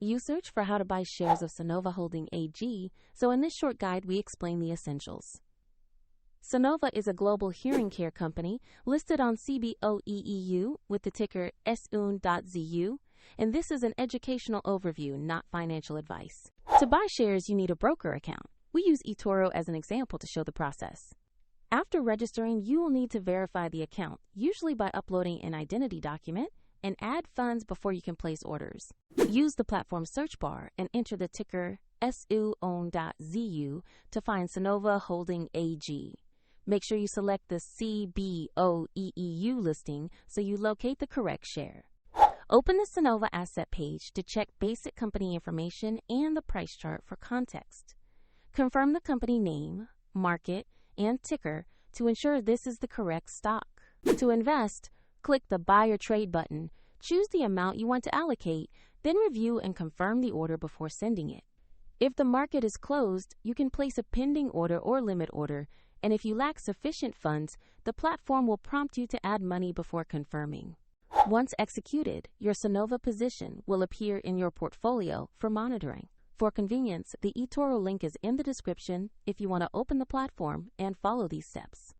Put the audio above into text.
You search for how to buy shares of Sonova Holding AG, so in this short guide we explain the essentials. Sonova is a global hearing care company listed on CBOE EU with the ticker SOON.ZU, and this is an educational overview, not financial advice. To buy shares, you need a broker account. We use eToro as an example to show the process. After registering, you will need to verify the account, usually by uploading an identity document, and add funds before you can place orders. Use the platform search bar and enter the ticker SOON.ZU to find Sonova Holding AG. Make sure you select the CBOE EU listing so you locate the correct share. Open the Sonova asset page to check basic company information and the price chart for context. Confirm the company name, market, and ticker to ensure this is the correct stock. To invest, click the Buy or Trade button, choose the amount you want to allocate, then review and confirm the order before sending it. If the market is closed, you can place a pending order or limit order, and if you lack sufficient funds, the platform will prompt you to add money before confirming. Once executed, your Sonova position will appear in your portfolio for monitoring. For convenience, the eToro link is in the description if you want to open the platform and follow these steps.